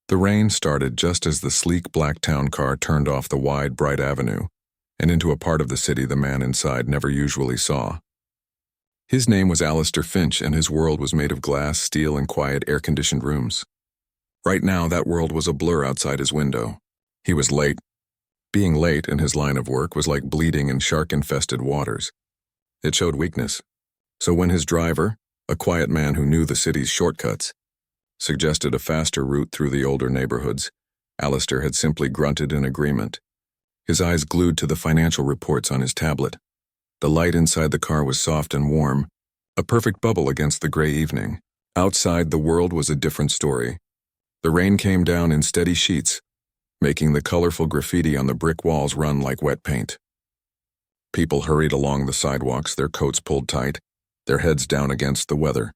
The rain started just as the sleek black town car turned off the wide, bright avenue and into a part of the city the man inside never usually saw. His name was Alistair Finch, and his world was made of glass, steel, and quiet, air-conditioned rooms. Right now, that world was a blur outside his window. He was late. Being late in his line of work was like bleeding in shark-infested waters. It showed weakness. So when his driver, a quiet man who knew the city's shortcuts, suggested a faster route through the older neighborhoods, Alistair had simply grunted in agreement, his eyes glued to the financial reports on his tablet. The light inside the car was soft and warm, a perfect bubble against the gray evening. Outside, the world was a different story. The rain came down in steady sheets, making the colorful graffiti on the brick walls run like wet paint. People hurried along the sidewalks, their coats pulled tight, their heads down against the weather.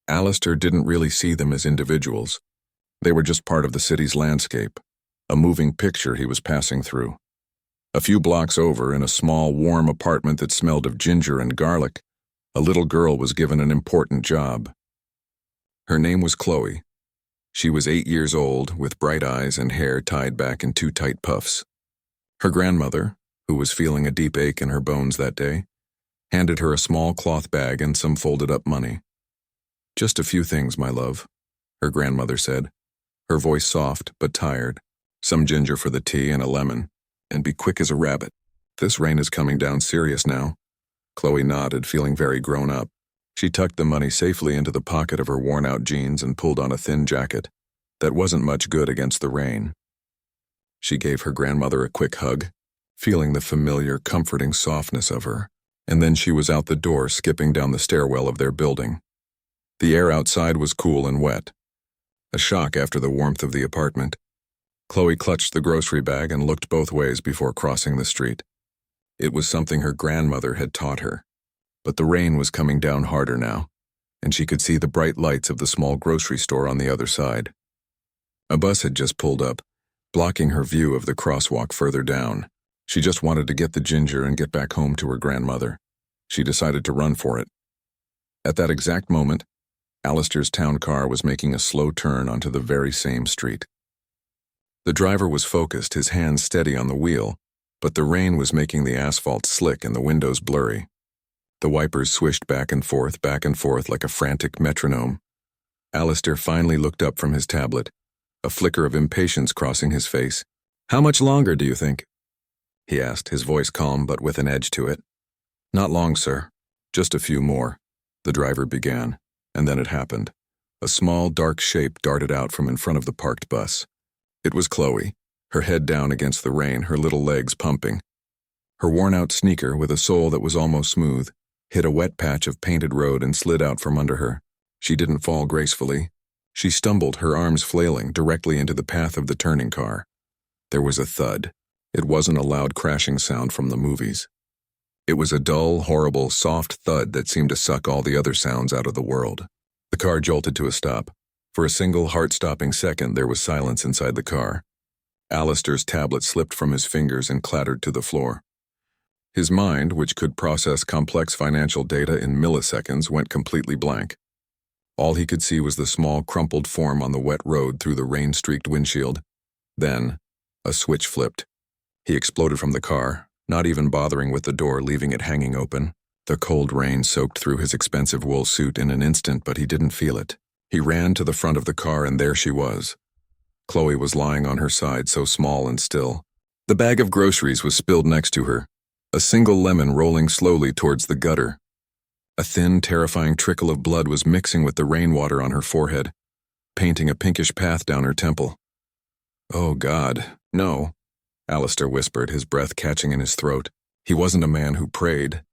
Alistair didn't really see them as individuals. They were just part of the city's landscape, a moving picture he was passing through. A few blocks over, in a small, warm apartment that smelled of ginger and garlic, a little girl was given an important job. Her name was Chloe. She was 8 years old, with bright eyes and hair tied back in two tight puffs. Her grandmother, who was feeling a deep ache in her bones that day, handed her a small cloth bag and some folded-up money. "Just a few things, my love," her grandmother said, her voice soft but tired. "Some ginger for the tea and a lemon, and be quick as a rabbit. This rain is coming down serious now." Chloe nodded, feeling very grown up. She tucked the money safely into the pocket of her worn-out jeans and pulled on a thin jacket that wasn't much good against the rain. She gave her grandmother a quick hug, feeling the familiar, comforting softness of her, and then she was out the door, skipping down the stairwell of their building. The air outside was cool and wet, a shock after the warmth of the apartment. Chloe clutched the grocery bag and looked both ways before crossing the street. It was something her grandmother had taught her, but the rain was coming down harder now, and she could see the bright lights of the small grocery store on the other side. A bus had just pulled up, blocking her view of the crosswalk further down. She just wanted to get the ginger and get back home to her grandmother. She decided to run for it. At that exact moment, Alistair's town car was making a slow turn onto the very same street. The driver was focused, his hands steady on the wheel, but the rain was making the asphalt slick and the windows blurry. The wipers swished back and forth like a frantic metronome. Alistair finally looked up from his tablet, a flicker of impatience crossing his face. "How much longer, do you think?" he asked, his voice calm but with an edge to it. "Not long, sir. Just a few more," the driver began, and then it happened. A small, dark shape darted out from in front of the parked bus. It was Chloe, her head down against the rain, her little legs pumping. Her worn-out sneaker, with a sole that was almost smooth, hit a wet patch of painted road and slid out from under her. She didn't fall gracefully. She stumbled, her arms flailing, directly into the path of the turning car. There was a thud. It wasn't a loud crashing sound from the movies. It was a dull, horrible, soft thud that seemed to suck all the other sounds out of the world. The car jolted to a stop. For a single heart-stopping second, there was silence inside the car. Alistair's tablet slipped from his fingers and clattered to the floor. His mind, which could process complex financial data in milliseconds, went completely blank. All he could see was the small, crumpled form on the wet road through the rain-streaked windshield. Then, a switch flipped. He exploded from the car, not even bothering with the door, leaving it hanging open. The cold rain soaked through his expensive wool suit in an instant, but he didn't feel it. He ran to the front of the car, and there she was. Chloe was lying on her side, so small and still. The bag of groceries was spilled next to her, a single lemon rolling slowly towards the gutter. A thin, terrifying trickle of blood was mixing with the rainwater on her forehead, painting a pinkish path down her temple. "Oh, God, no," Alistair whispered, his breath catching in his throat. He wasn't a man who prayed,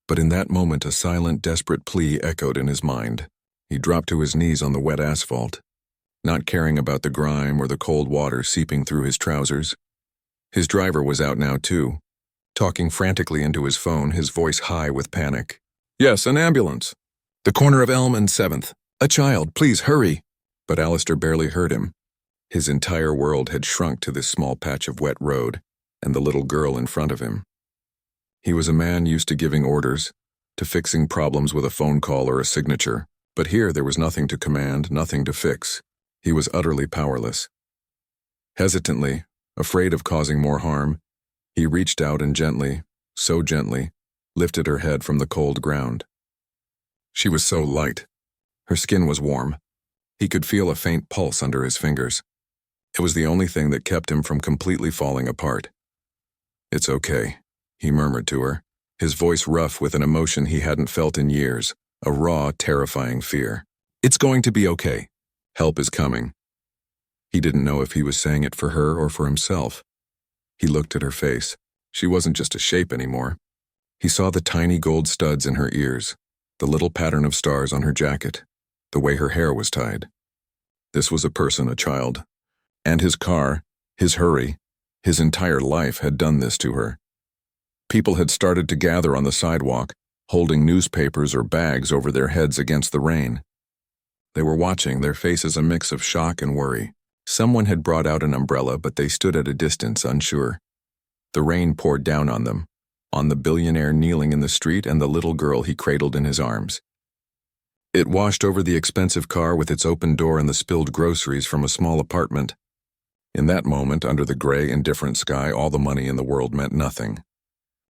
but in that moment a silent, desperate plea echoed in his mind. He dropped to his knees on the wet asphalt, not caring about the grime or the cold water seeping through his trousers. His driver was out now too, talking frantically into his phone, his voice high with panic. "Yes, an ambulance. The corner of Elm and 7th. A child, please hurry." But Alistair barely heard him. His entire world had shrunk to this small patch of wet road and the little girl in front of him. He was a man used to giving orders, to fixing problems with a phone call or a signature. But here there was nothing to command, nothing to fix. He was utterly powerless. Hesitantly, afraid of causing more harm, he reached out and gently, so gently, lifted her head from the cold ground. She was so light. Her skin was warm. He could feel a faint pulse under his fingers. It was the only thing that kept him from completely falling apart. "It's okay," he murmured to her, his voice rough with an emotion he hadn't felt in years, a raw, terrifying fear. "It's going to be okay. Help is coming." He didn't know if he was saying it for her or for himself. He looked at her face. She wasn't just a shape anymore. He saw the tiny gold studs in her ears, the little pattern of stars on her jacket, the way her hair was tied. This was a person, a child. And his car, his hurry, his entire life had done this to her. People had started to gather on the sidewalk, holding newspapers or bags over their heads against the rain. They were watching, their faces a mix of shock and worry. Someone had brought out an umbrella, but they stood at a distance, unsure. The rain poured down on them, on the billionaire kneeling in the street and the little girl he cradled in his arms. It washed over the expensive car with its open door and the spilled groceries from a small apartment. In that moment, under the gray, indifferent sky, all the money in the world meant nothing.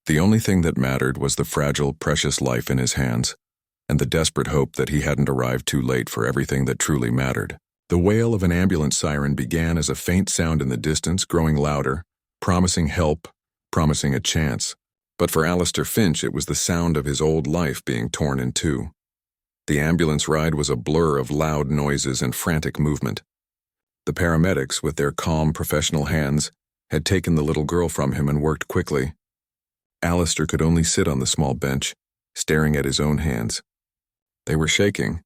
The only thing that mattered was the fragile, precious life in his hands, and the desperate hope that he hadn't arrived too late for everything that truly mattered. The wail of an ambulance siren began as a faint sound in the distance, growing louder, promising help, promising a chance. But for Alistair Finch, it was the sound of his old life being torn in two. The ambulance ride was a blur of loud noises and frantic movement. The paramedics, with their calm, professional hands, had taken the little girl from him and worked quickly. Alistair could only sit on the small bench, staring at his own hands. They were shaking.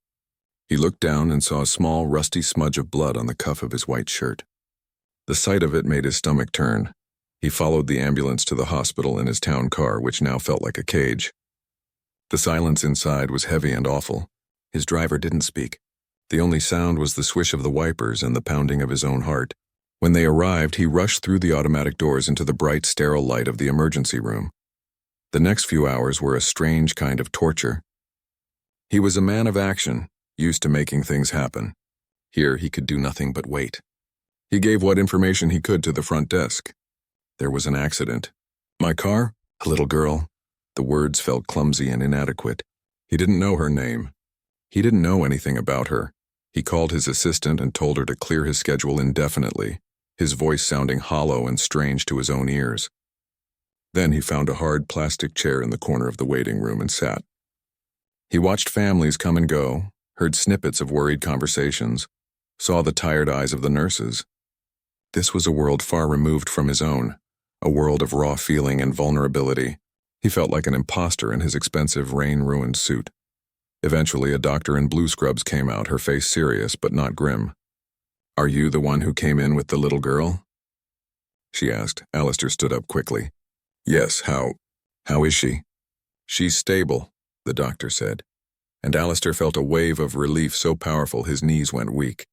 He looked down and saw a small, rusty smudge of blood on the cuff of his white shirt. The sight of it made his stomach turn. He followed the ambulance to the hospital in his town car, which now felt like a cage. The silence inside was heavy and awful. His driver didn't speak. The only sound was the swish of the wipers and the pounding of his own heart. When they arrived, he rushed through the automatic doors into the bright, sterile light of the emergency room. The next few hours were a strange kind of torture. He was a man of action, used to making things happen. Here he could do nothing but wait. He gave what information he could to the front desk. There was an accident. "My car? A little girl." The words felt clumsy and inadequate. He didn't know her name. He didn't know anything about her. He called his assistant and told her to clear his schedule indefinitely, his voice sounding hollow and strange to his own ears. Then he found a hard plastic chair in the corner of the waiting room and sat. He watched families come and go, heard snippets of worried conversations, saw the tired eyes of the nurses. This was a world far removed from his own, a world of raw feeling and vulnerability. He felt like an imposter in his expensive, rain-ruined suit. Eventually, a doctor in blue scrubs came out, her face serious but not grim. "Are you the one who came in with the little girl?" she asked. Alistair stood up quickly. "Yes, how is she?" "She's stable," the doctor said, and Alistair felt a wave of relief so powerful his knees went weak.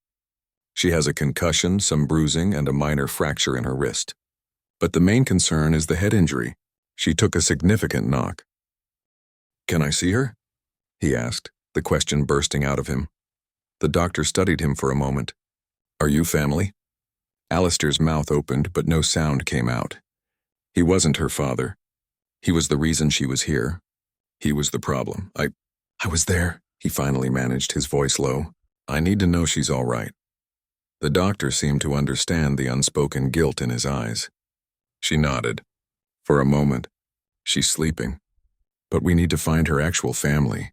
"She has a concussion, some bruising, and a minor fracture in her wrist. But the main concern is the head injury. She took a significant knock." "Can I see her?" he asked, the question bursting out of him. The doctor studied him for a moment. "Are you family?" Alistair's mouth opened, but no sound came out. He wasn't her father. He was the reason she was here. He was the problem. I was there," he finally managed, his voice low. "I need to know she's all right." The doctor seemed to understand the unspoken guilt in his eyes. She nodded. "For a moment. She's sleeping. But we need to find her actual family."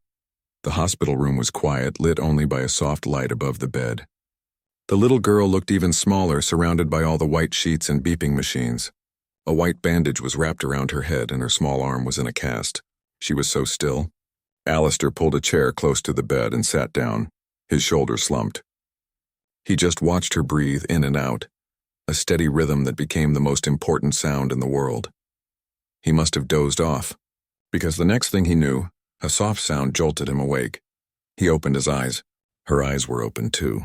The hospital room was quiet, lit only by a soft light above the bed. The little girl looked even smaller, surrounded by all the white sheets and beeping machines. A white bandage was wrapped around her head and her small arm was in a cast. She was so still. Alistair pulled a chair close to the bed and sat down, his shoulders slumped. He just watched her breathe in and out, a steady rhythm that became the most important sound in the world. He must have dozed off, because the next thing he knew, a soft sound jolted him awake. He opened his eyes. Her eyes were open too.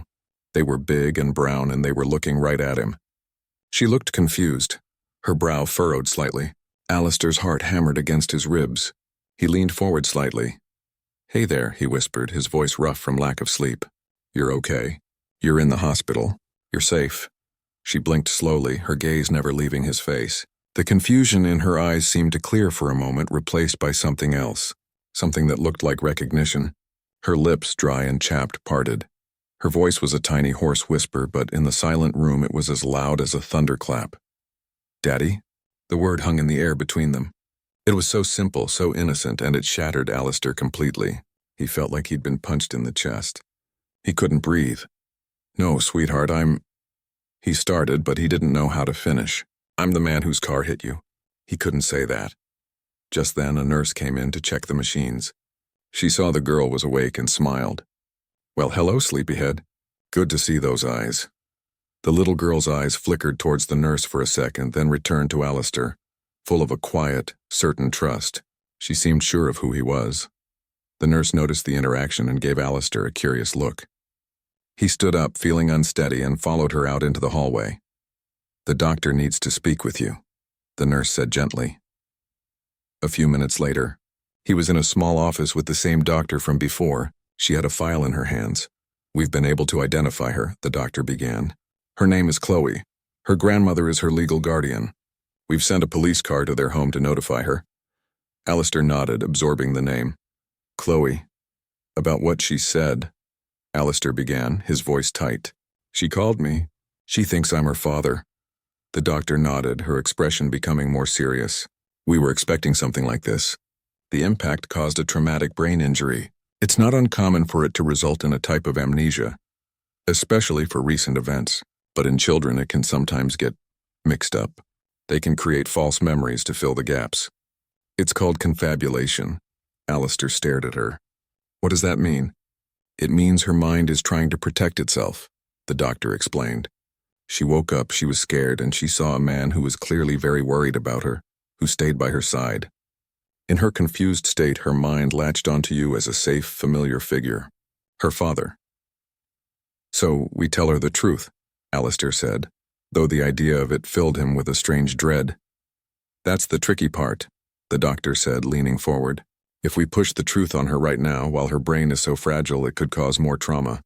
They were big and brown and they were looking right at him. She looked confused, her brow furrowed slightly. Alistair's heart hammered against his ribs. He leaned forward slightly. "Hey there," he whispered, his voice rough from lack of sleep. "You're okay. You're in the hospital. You're safe." She blinked slowly, her gaze never leaving his face. The confusion in her eyes seemed to clear for a moment, replaced by something else, something that looked like recognition. Her lips, dry and chapped, parted. Her voice was a tiny hoarse whisper, but in the silent room it was as loud as a thunderclap. "Daddy?" The word hung in the air between them. It was so simple, so innocent, and it shattered Alistair completely. He felt like he'd been punched in the chest. He couldn't breathe. "No, sweetheart, He started, but he didn't know how to finish. "I'm the man whose car hit you." He couldn't say that. Just then, a nurse came in to check the machines. She saw the girl was awake and smiled. "Well, hello, sleepyhead. Good to see those eyes." The little girl's eyes flickered towards the nurse for a second, then returned to Alistair, full of a quiet, certain trust. She seemed sure of who he was. The nurse noticed the interaction and gave Alistair a curious look. He stood up, feeling unsteady, and followed her out into the hallway. "The doctor needs to speak with you," the nurse said gently. A few minutes later, he was in a small office with the same doctor from before. She had a file in her hands. "We've been able to identify her," the doctor began. "Her name is Chloe. Her grandmother is her legal guardian. We've sent a police car to their home to notify her." Alistair nodded, absorbing the name. "Chloe. About what she said," Alistair began, his voice tight. "She called me. She thinks I'm her father." The doctor nodded, her expression becoming more serious. "We were expecting something like this. The impact caused a traumatic brain injury. It's not uncommon for it to result in a type of amnesia, especially for recent events, but in children it can sometimes get mixed up. They can create false memories to fill the gaps. It's called confabulation." Alistair stared at her. "What does that mean?" "It means her mind is trying to protect itself," the doctor explained. She woke up, she was scared, and she saw a man who was clearly very worried about her, who stayed by her side. In her confused state, her mind latched onto you as a safe, familiar figure. Her father. "So we tell her the truth," Alistair said, though the idea of it filled him with a strange dread. "That's the tricky part," the doctor said, leaning forward. "If we push the truth on her right now, while her brain is so fragile, it could cause more trauma.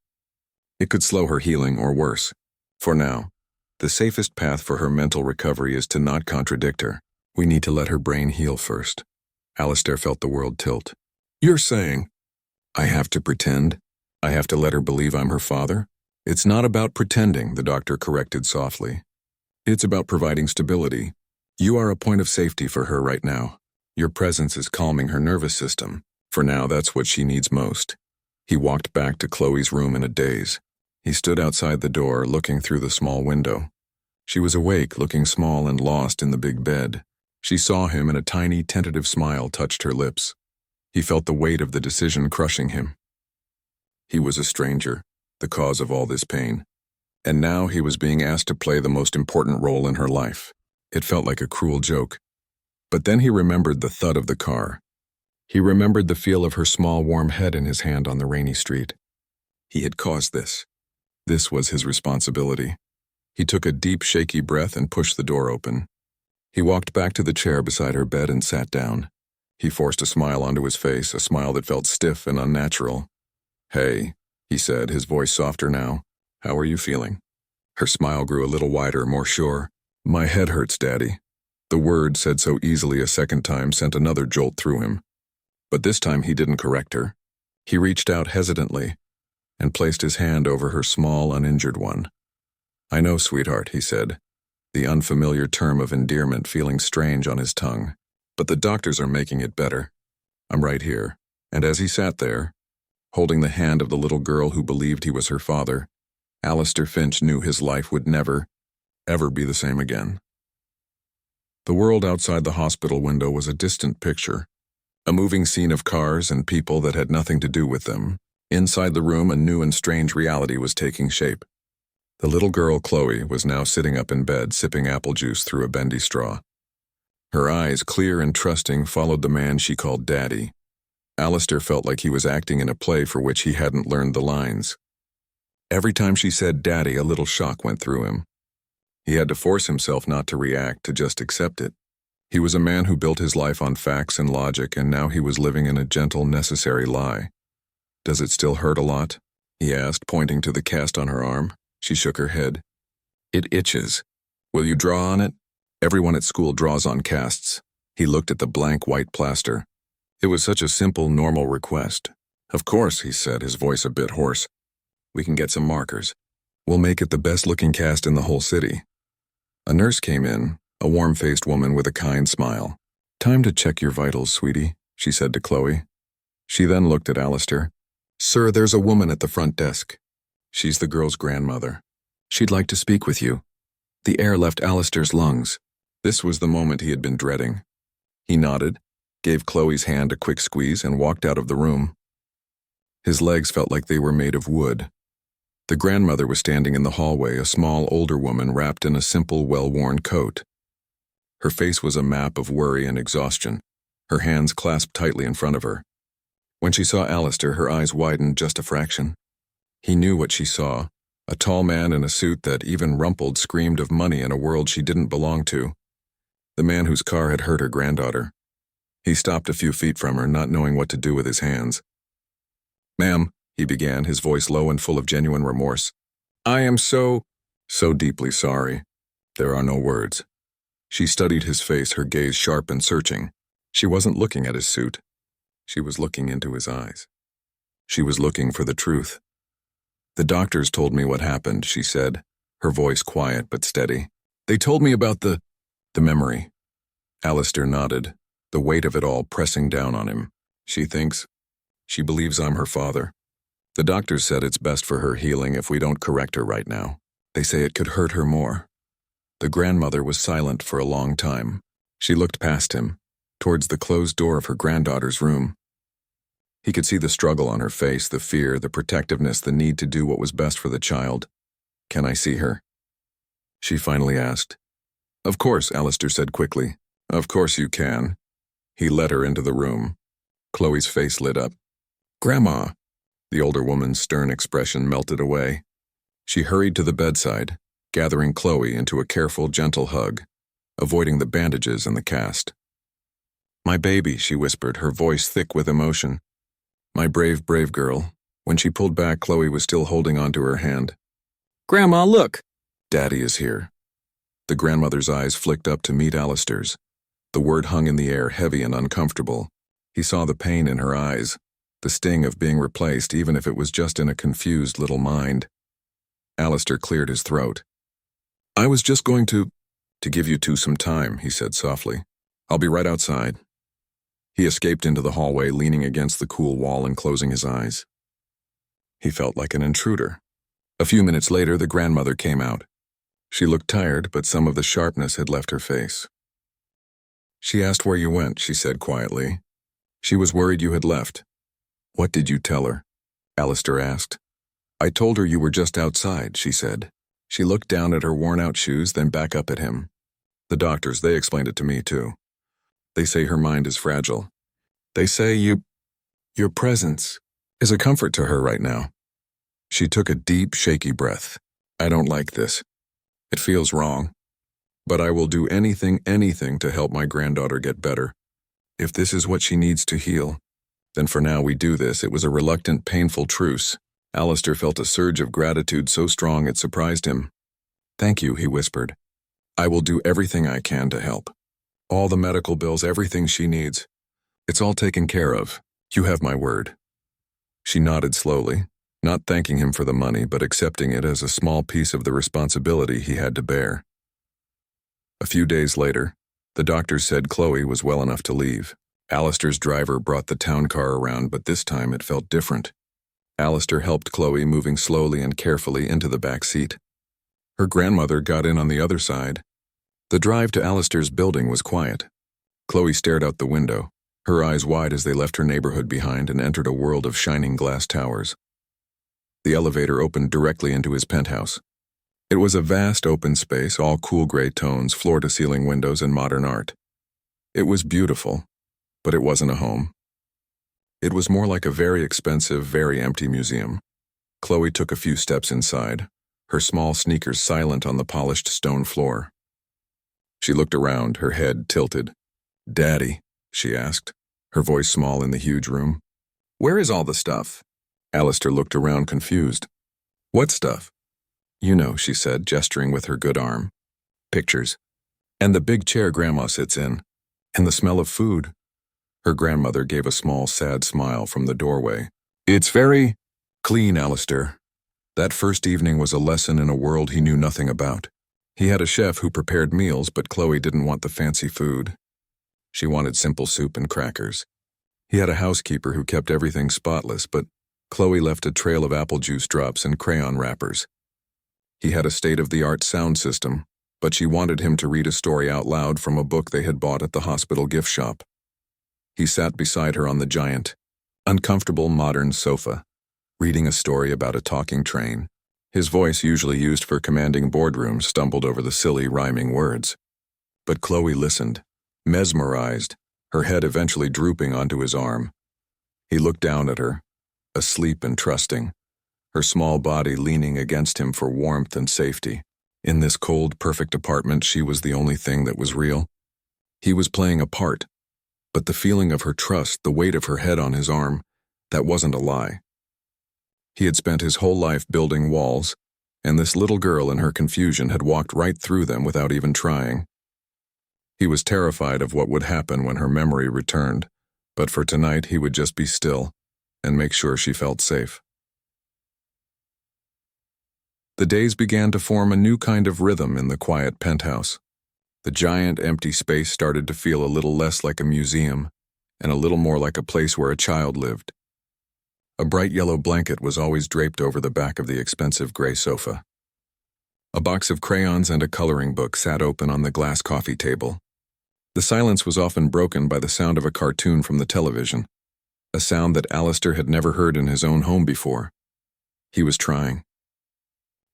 It could slow her healing, or worse. For now, the safest path for her mental recovery is to not contradict her. We need to let her brain heal first." Alistair felt the world tilt. "You're saying I have to pretend? I have to let her believe I'm her father?" "It's not about pretending," the doctor corrected softly. "It's about providing stability. You are a point of safety for her right now. Your presence is calming her nervous system. For now, that's what she needs most." He walked back to Chloe's room in a daze. He stood outside the door, looking through the small window. She was awake, looking small and lost in the big bed. She saw him, and a tiny, tentative smile touched her lips. He felt the weight of the decision crushing him. He was a stranger, the cause of all this pain. And now he was being asked to play the most important role in her life. It felt like a cruel joke. But then he remembered the thud of the car. He remembered the feel of her small, warm head in his hand on the rainy street. He had caused this. This was his responsibility. He took a deep, shaky breath and pushed the door open. He walked back to the chair beside her bed and sat down. He forced a smile onto his face, a smile that felt stiff and unnatural. "Hey," he said, his voice softer now. "How are you feeling?" Her smile grew a little wider, more sure. "My head hurts, Daddy." The word, said so easily a second time, sent another jolt through him. But this time he didn't correct her. He reached out hesitantly and placed his hand over her small, uninjured one. "I know, sweetheart," he said, the unfamiliar term of endearment feeling strange on his tongue. "But the doctors are making it better. I'm right here." And as he sat there, holding the hand of the little girl who believed he was her father, Alistair Finch knew his life would never, ever be the same again. The world outside the hospital window was a distant picture, a moving scene of cars and people that had nothing to do with them. Inside the room, a new and strange reality was taking shape. The little girl, Chloe, was now sitting up in bed, sipping apple juice through a bendy straw. Her eyes, clear and trusting, followed the man she called Daddy. Alistair felt like he was acting in a play for which he hadn't learned the lines. Every time she said Daddy, a little shock went through him. He had to force himself not to react, to just accept it. He was a man who built his life on facts and logic, and now he was living in a gentle, necessary lie. "Does it still hurt a lot?" he asked, pointing to the cast on her arm. She shook her head. It itches. Will you draw on it? Everyone at school draws on casts. He looked at the blank white plaster. It was such a simple, normal request. Of course, he said, his voice a bit hoarse. We can get some markers. We'll make it the best-looking cast in the whole city. A nurse came in, a warm-faced woman with a kind smile. Time to check your vitals, sweetie, she said to Chloe. She then looked at Alistair. Sir, there's a woman at the front desk. She's the girl's grandmother. She'd like to speak with you. The air left Alistair's lungs. This was the moment he had been dreading. He nodded, gave Chloe's hand a quick squeeze, and walked out of the room. His legs felt like they were made of wood. The grandmother was standing in the hallway, a small, older woman wrapped in a simple, well-worn coat. Her face was a map of worry and exhaustion, her hands clasped tightly in front of her. When she saw Alistair, her eyes widened just a fraction. He knew what she saw, a tall man in a suit that, even rumpled, screamed of money in a world she didn't belong to. The man whose car had hurt her granddaughter. He stopped a few feet from her, not knowing what to do with his hands. Ma'am, he began, his voice low and full of genuine remorse. I am so deeply sorry. There are no words. She studied his face, her gaze sharp and searching. She wasn't looking at his suit. She was looking into his eyes. She was looking for the truth. The doctors told me what happened, she said, her voice quiet but steady. They told me about the memory. Alistair nodded, the weight of it all pressing down on him. She believes I'm her father. The doctors said it's best for her healing if we don't correct her right now. They say it could hurt her more. The grandmother was silent for a long time. She looked past him, towards the closed door of her granddaughter's room. He could see the struggle on her face, the fear, the protectiveness, the need to do what was best for the child. Can I see her? She finally asked. Of course, Alistair said quickly. Of course you can. He led her into the room. Chloe's face lit up. Grandma! The older woman's stern expression melted away. She hurried to the bedside, gathering Chloe into a careful, gentle hug, avoiding the bandages and the cast. My baby, she whispered, her voice thick with emotion. My brave, brave girl. When she pulled back, Chloe was still holding onto her hand. Grandma, look! Daddy is here. The grandmother's eyes flicked up to meet Alistair's. The word hung in the air, heavy and uncomfortable. He saw the pain in her eyes, the sting of being replaced, even if it was just in a confused little mind. Alistair cleared his throat. I was just going to give you two some time, he said softly. I'll be right outside. He escaped into the hallway, leaning against the cool wall and closing his eyes. He felt like an intruder. A few minutes later, the grandmother came out. She looked tired, but some of the sharpness had left her face. She asked where you went, she said quietly. She was worried you had left. What did you tell her? Alistair asked. I told her you were just outside, she said. She looked down at her worn-out shoes, then back up at him. The doctors, they explained it to me, too. They say her mind is fragile. They say your presence is a comfort to her right now. She took a deep, shaky breath. I don't like this. It feels wrong. But I will do anything to help my granddaughter get better. If this is what she needs to heal, then for now we do this. It was a reluctant, painful truce. Alistair felt a surge of gratitude so strong it surprised him. Thank you, he whispered. I will do everything I can to help. All the medical bills, everything she needs. It's all taken care of. You have my word. She nodded slowly, not thanking him for the money, but accepting it as a small piece of the responsibility he had to bear. A few days later, the doctors said Chloe was well enough to leave. Alistair's driver brought the town car around, but this time it felt different. Alistair helped Chloe, moving slowly and carefully into the back seat. Her grandmother got in on the other side. The drive to Alistair's building was quiet. Chloe stared out the window, her eyes wide as they left her neighborhood behind and entered a world of shining glass towers. The elevator opened directly into his penthouse. It was a vast open space, all cool gray tones, floor-to-ceiling windows, and modern art. It was beautiful, but it wasn't a home. It was more like a very expensive, very empty museum. Chloe took a few steps inside, her small sneakers silent on the polished stone floor. She looked around, her head tilted. Daddy, she asked, her voice small in the huge room. Where is all the stuff? Alistair looked around confused. What stuff? You know, she said, gesturing with her good arm. Pictures. And the big chair Grandma sits in. And the smell of food. Her grandmother gave a small, sad smile from the doorway. It's very clean, Alistair. That first evening was a lesson in a world he knew nothing about. He had a chef who prepared meals, but Chloe didn't want the fancy food. She wanted simple soup and crackers. He had a housekeeper who kept everything spotless, but Chloe left a trail of apple juice drops and crayon wrappers. He had a state-of-the-art sound system, but she wanted him to read a story out loud from a book they had bought at the hospital gift shop. He sat beside her on the giant, uncomfortable modern sofa, reading a story about a talking train. His voice, usually used for commanding boardrooms, stumbled over the silly, rhyming words. But Chloe listened, mesmerized, her head eventually drooping onto his arm. He looked down at her, asleep and trusting, her small body leaning against him for warmth and safety. In this cold, perfect apartment, she was the only thing that was real. He was playing a part, but the feeling of her trust, the weight of her head on his arm, that wasn't a lie. He had spent his whole life building walls, and this little girl in her confusion had walked right through them without even trying. He was terrified of what would happen when her memory returned, but for tonight he would just be still and make sure she felt safe. The days began to form a new kind of rhythm in the quiet penthouse. The giant empty space started to feel a little less like a museum and a little more like a place where a child lived. A bright yellow blanket was always draped over the back of the expensive gray sofa. A box of crayons and a coloring book sat open on the glass coffee table. The silence was often broken by the sound of a cartoon from the television, a sound that Alistair had never heard in his own home before. He was trying.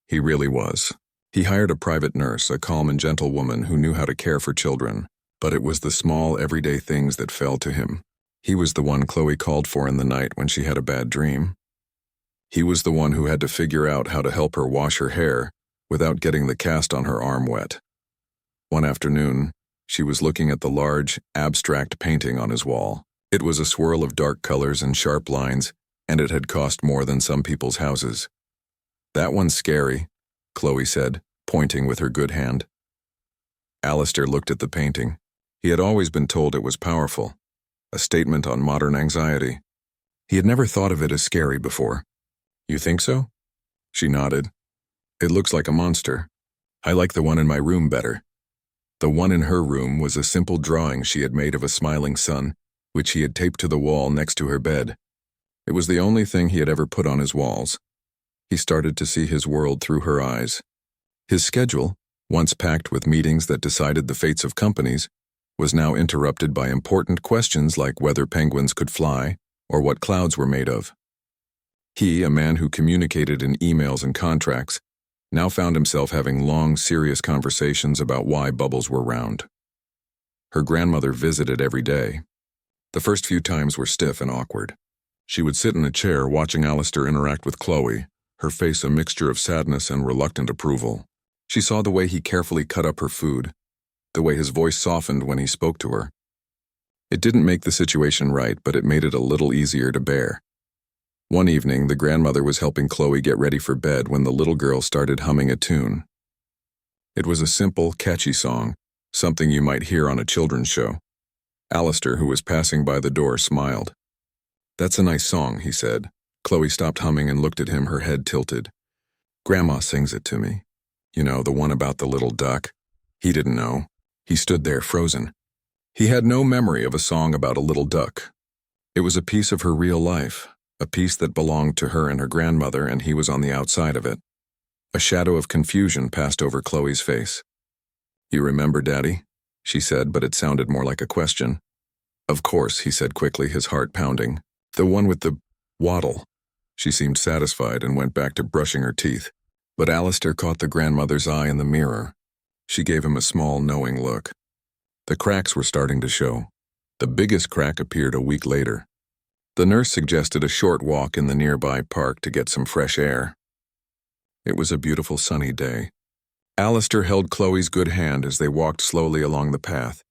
He really was. He hired a private nurse, a calm and gentle woman who knew how to care for children, but it was the small, everyday things that fell to him. He was the one Chloe called for in the night when she had a bad dream. He was the one who had to figure out how to help her wash her hair without getting the cast on her arm wet. One afternoon, she was looking at the large, abstract painting on his wall. It was a swirl of dark colors and sharp lines, and it had cost more than some people's houses. That one's scary, Chloe said, pointing with her good hand. Alistair looked at the painting. He had always been told it was powerful, a statement on modern anxiety. He had never thought of it as scary before. You think so? She nodded. It looks like a monster. I like the one in my room better. The one in her room was a simple drawing she had made of a smiling sun, which he had taped to the wall next to her bed. It was the only thing he had ever put on his walls. He started to see his world through her eyes. His schedule, once packed with meetings that decided the fates of companies, was now interrupted by important questions like whether penguins could fly or what clouds were made of. He, a man who communicated in emails and contracts, now found himself having long, serious conversations about why bubbles were round. Her grandmother visited every day. The first few times were stiff and awkward. She would sit in a chair watching Alistair interact with Chloe, her face a mixture of sadness and reluctant approval. She saw the way he carefully cut up her food, the way his voice softened when he spoke to her. It didn't make the situation right, but it made it a little easier to bear. One evening, the grandmother was helping Chloe get ready for bed when the little girl started humming a tune. It was a simple, catchy song, something you might hear on a children's show. Alistair, who was passing by the door, smiled. "That's a nice song," he said. Chloe stopped humming and looked at him, her head tilted. "Grandma sings it to me. You know, the one about the little duck." He didn't know. He stood there frozen. He had no memory of a song about a little duck. It was a piece of her real life, a piece that belonged to her and her grandmother, and he was on the outside of it. A shadow of confusion passed over Chloe's face. "You remember, Daddy?" she said, but it sounded more like a question. "Of course," he said quickly, his heart pounding. "The one with the waddle." She seemed satisfied and went back to brushing her teeth. But Alistair caught the grandmother's eye in the mirror. She gave him a small, knowing look. The cracks were starting to show. The biggest crack appeared a week later. The nurse suggested a short walk in the nearby park to get some fresh air. It was a beautiful sunny day. Alistair held Chloe's good hand as they walked slowly along the path.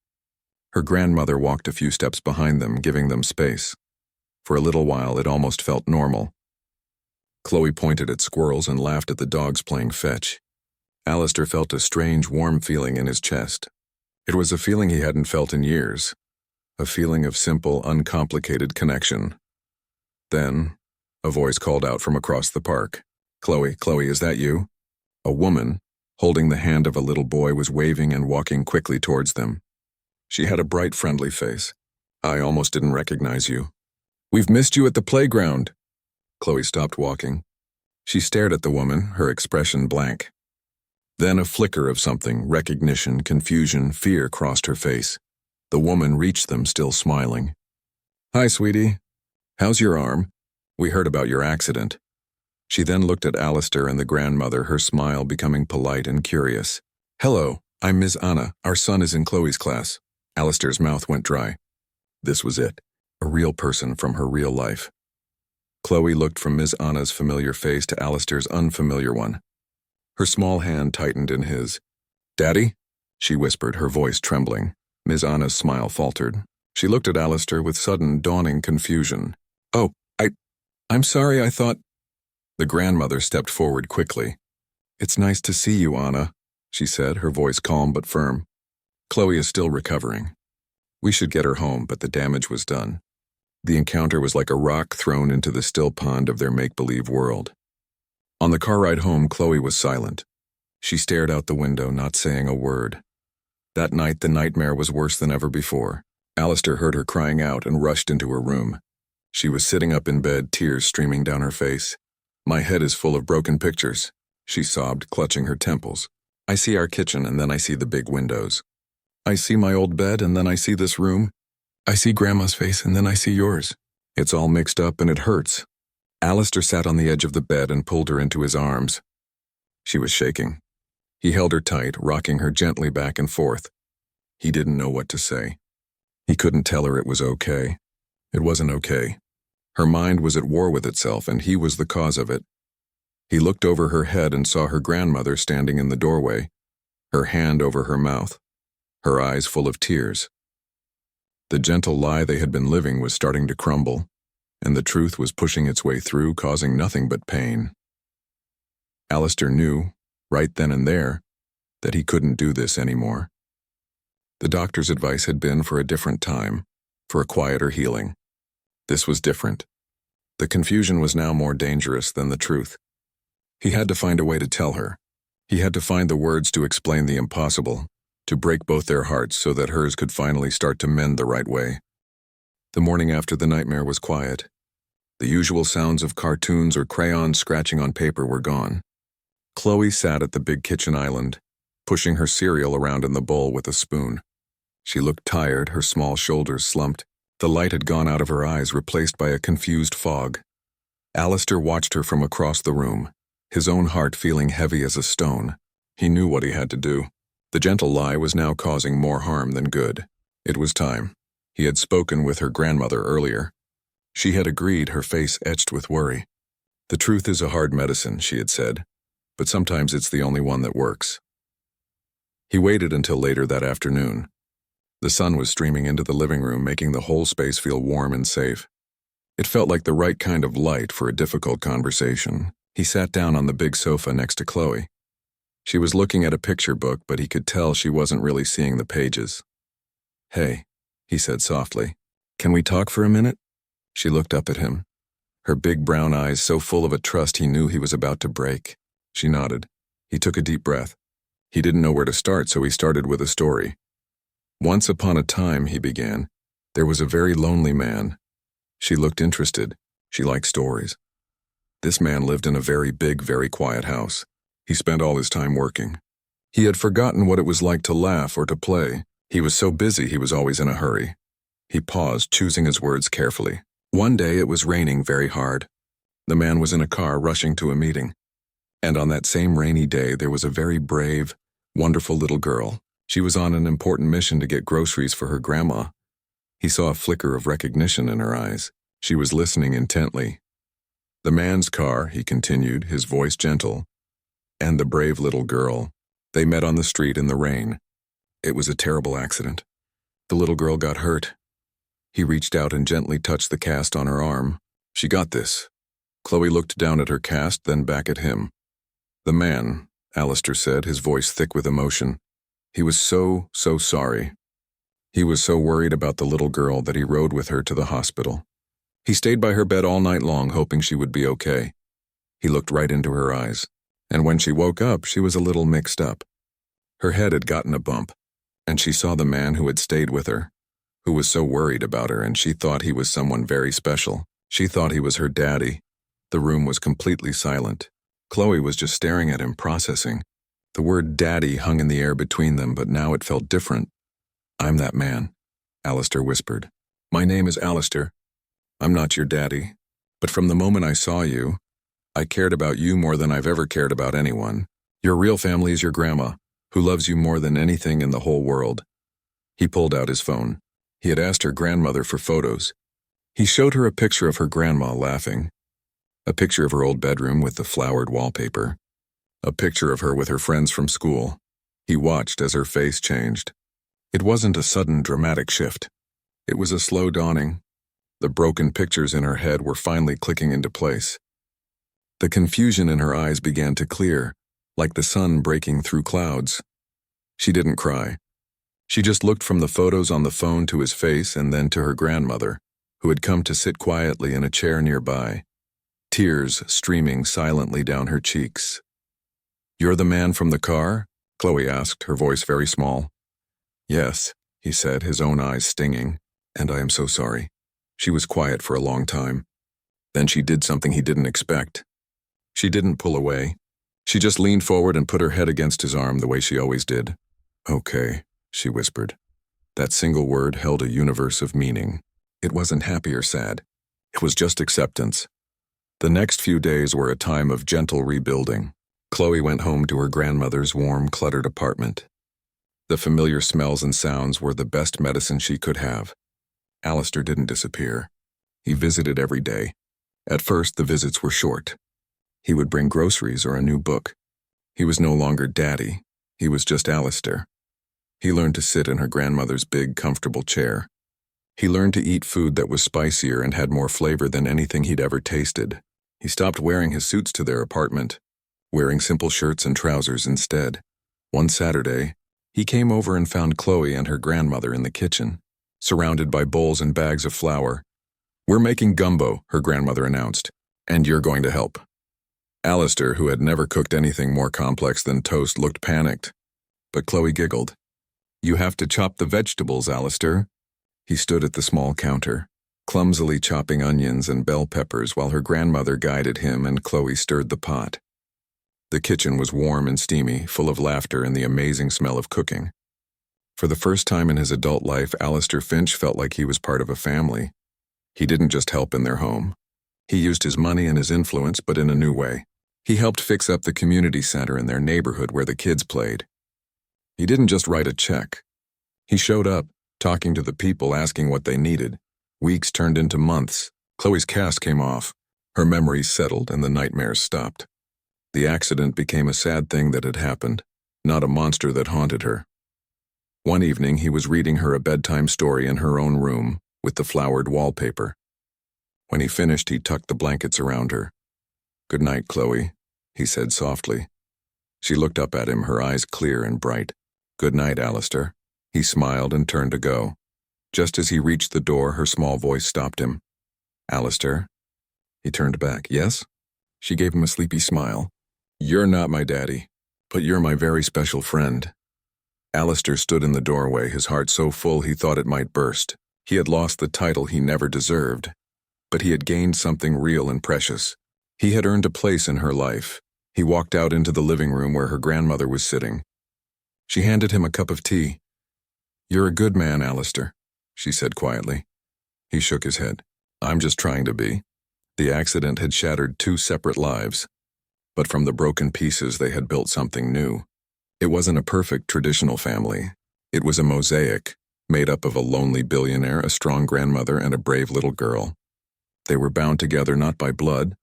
Her grandmother walked a few steps behind them, giving them space. For a little while, it almost felt normal. Chloe pointed at squirrels and laughed at the dogs playing fetch. Alistair felt a strange, warm feeling in his chest. It was a feeling he hadn't felt in years, a feeling of simple, uncomplicated connection. Then, a voice called out from across the park. "Chloe, Chloe, is that you?" A woman, holding the hand of a little boy, was waving and walking quickly towards them. She had a bright, friendly face. "I almost didn't recognize you." "We've missed you at the playground." Chloe stopped walking. She stared at the woman, her expression blank. Then a flicker of something, recognition, confusion, fear crossed her face. The woman reached them, still smiling. "Hi, sweetie. How's your arm? We heard about your accident." She then looked at Alistair and the grandmother, her smile becoming polite and curious. "Hello, I'm Ms. Anna. Our son is in Chloe's class." Alistair's mouth went dry. This was it, a real person from her real life. Chloe looked from Ms. Anna's familiar face to Alistair's unfamiliar one. Her small hand tightened in his. "Daddy?" she whispered, her voice trembling. Ms. Anna's smile faltered. She looked at Alistair with sudden, dawning confusion. "Oh, I'm sorry, I thought—" The grandmother stepped forward quickly. "It's nice to see you, Anna," she said, her voice calm but firm. "Chloe is still recovering. We should get her home, but the damage was done." The encounter was like a rock thrown into the still pond of their make-believe world. On the car ride home, Chloe was silent. She stared out the window, not saying a word. That night, the nightmare was worse than ever before. Alistair heard her crying out and rushed into her room. She was sitting up in bed, tears streaming down her face. "My head is full of broken pictures," she sobbed, clutching her temples. "I see our kitchen, and then I see the big windows. I see my old bed, and then I see this room. I see Grandma's face, and then I see yours. It's all mixed up, and it hurts." Alistair sat on the edge of the bed and pulled her into his arms. She was shaking. He held her tight, rocking her gently back and forth. He didn't know what to say. He couldn't tell her it was okay. It wasn't okay. Her mind was at war with itself, and he was the cause of it. He looked over her head and saw her grandmother standing in the doorway, her hand over her mouth, her eyes full of tears. The gentle lie they had been living was starting to crumble, and the truth was pushing its way through, causing nothing but pain. Alistair knew, right then and there, that he couldn't do this anymore. The doctor's advice had been for a different time, for a quieter healing. This was different. The confusion was now more dangerous than the truth. He had to find a way to tell her. He had to find the words to explain the impossible, to break both their hearts so that hers could finally start to mend the right way. The morning after the nightmare was quiet. The usual sounds of cartoons or crayons scratching on paper were gone. Chloe sat at the big kitchen island, pushing her cereal around in the bowl with a spoon. She looked tired, her small shoulders slumped. The light had gone out of her eyes, replaced by a confused fog. Alistair watched her from across the room, his own heart feeling heavy as a stone. He knew what he had to do. The gentle lie was now causing more harm than good. It was time. He had spoken with her grandmother earlier. She had agreed, her face etched with worry. "The truth is a hard medicine," she had said, "but sometimes it's the only one that works." He waited until later that afternoon. The sun was streaming into the living room, making the whole space feel warm and safe. It felt like the right kind of light for a difficult conversation. He sat down on the big sofa next to Chloe. She was looking at a picture book, but he could tell she wasn't really seeing the pages. "Hey," he said softly, "can we talk for a minute?" She looked up at him, her big brown eyes so full of a trust he knew he was about to break. She nodded. He took a deep breath. He didn't know where to start, so he started with a story. "Once upon a time," he began, "there was a very lonely man." She looked interested. She liked stories. This man lived in a very big, very quiet house. He spent all his time working. He had forgotten what it was like to laugh or to play. He was so busy he was always in a hurry. He paused, choosing his words carefully. One day it was raining very hard. The man was in a car rushing to a meeting. And on that same rainy day there was a very brave, wonderful little girl. She was on an important mission to get groceries for her grandma. He saw a flicker of recognition in her eyes. She was listening intently. "The man's car," he continued, his voice gentle, "and the brave little girl. They met on the street in the rain. It was a terrible accident. The little girl got hurt." He reached out and gently touched the cast on her arm. "She got this. Chloe looked down at her cast, then back at him. The man, Alistair said, his voice thick with emotion. He was so sorry. He was so worried about the little girl that he rode with her to the hospital. He stayed by her bed all night long, hoping she would be okay. He looked right into her eyes, and when she woke up, she was a little mixed up. Her head had gotten a bump, and she saw the man who had stayed with her, who was so worried about her, and she thought he was someone very special. She thought he was her daddy. The room was completely silent. Chloe was just staring at him, processing. The word daddy hung in the air between them, but now it felt different. "I'm that man," Alistair whispered. "My name is Alistair. I'm not your daddy, but from the moment I saw you, I cared about you more than I've ever cared about anyone. Your real family is your grandma, who loves you more than anything in the whole world." He pulled out his phone. He had asked her grandmother for photos. He showed her a picture of her grandma laughing, a picture of her old bedroom with the flowered wallpaper, a picture of her with her friends from school. He watched as her face changed. It wasn't a sudden dramatic shift. It was a slow dawning. The broken pictures in her head were finally clicking into place. The confusion in her eyes began to clear, like the sun breaking through clouds. She didn't cry. She just looked from the photos on the phone to his face and then to her grandmother, who had come to sit quietly in a chair nearby, tears streaming silently down her cheeks. "You're the man from the car?" Chloe asked, her voice very small. "Yes," he said, his own eyes stinging, "and I am so sorry." She was quiet for a long time. Then she did something he didn't expect. She didn't pull away. She just leaned forward and put her head against his arm the way she always did. "Okay," she whispered. That single word held a universe of meaning. It wasn't happy or sad. It was just acceptance. The next few days were a time of gentle rebuilding. Chloe went home to her grandmother's warm, cluttered apartment. The familiar smells and sounds were the best medicine she could have. Alistair didn't disappear. He visited every day. At first, the visits were short. He would bring groceries or a new book. He was no longer daddy. He was just Alistair. He learned to sit in her grandmother's big, comfortable chair. He learned to eat food that was spicier and had more flavor than anything he'd ever tasted. He stopped wearing his suits to their apartment, wearing simple shirts and trousers instead. One Saturday, he came over and found Chloe and her grandmother in the kitchen, surrounded by bowls and bags of flour. "We're making gumbo," her grandmother announced, "and you're going to help." Alistair, who had never cooked anything more complex than toast, looked panicked. But Chloe giggled. "You have to chop the vegetables, Alistair." He stood at the small counter, clumsily chopping onions and bell peppers while her grandmother guided him and Chloe stirred the pot. The kitchen was warm and steamy, full of laughter and the amazing smell of cooking. For the first time in his adult life, Alistair Finch felt like he was part of a family. He didn't just help in their home. He used his money and his influence, but in a new way. He helped fix up the community center in their neighborhood where the kids played. He didn't just write a check. He showed up, talking to the people, asking what they needed. Weeks turned into months. Chloe's cast came off. Her memories settled and the nightmares stopped. The accident became a sad thing that had happened, not a monster that haunted her. One evening, he was reading her a bedtime story in her own room with the flowered wallpaper. When he finished, he tucked the blankets around her. "Good night, Chloe," he said softly. She looked up at him, her eyes clear and bright. "Good night, Alistair." He smiled and turned to go. Just as he reached the door, her small voice stopped him. "Alistair?" He turned back. "Yes?" She gave him a sleepy smile. "You're not my daddy, but you're my very special friend." Alistair stood in the doorway, his heart so full he thought it might burst. He had lost the title he never deserved, but he had gained something real and precious. He had earned a place in her life. He walked out into the living room where her grandmother was sitting. She handed him a cup of tea. "You're a good man, Alistair," she said quietly. He shook his head. "I'm just trying to be." The accident had shattered two separate lives, but from the broken pieces they had built something new. It wasn't a perfect traditional family. It was a mosaic, made up of a lonely billionaire, a strong grandmother, and a brave little girl. They were bound together not by blood,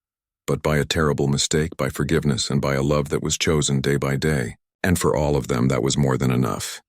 but by a terrible mistake, by forgiveness, and by a love that was chosen day by day. And for all of them, that was more than enough.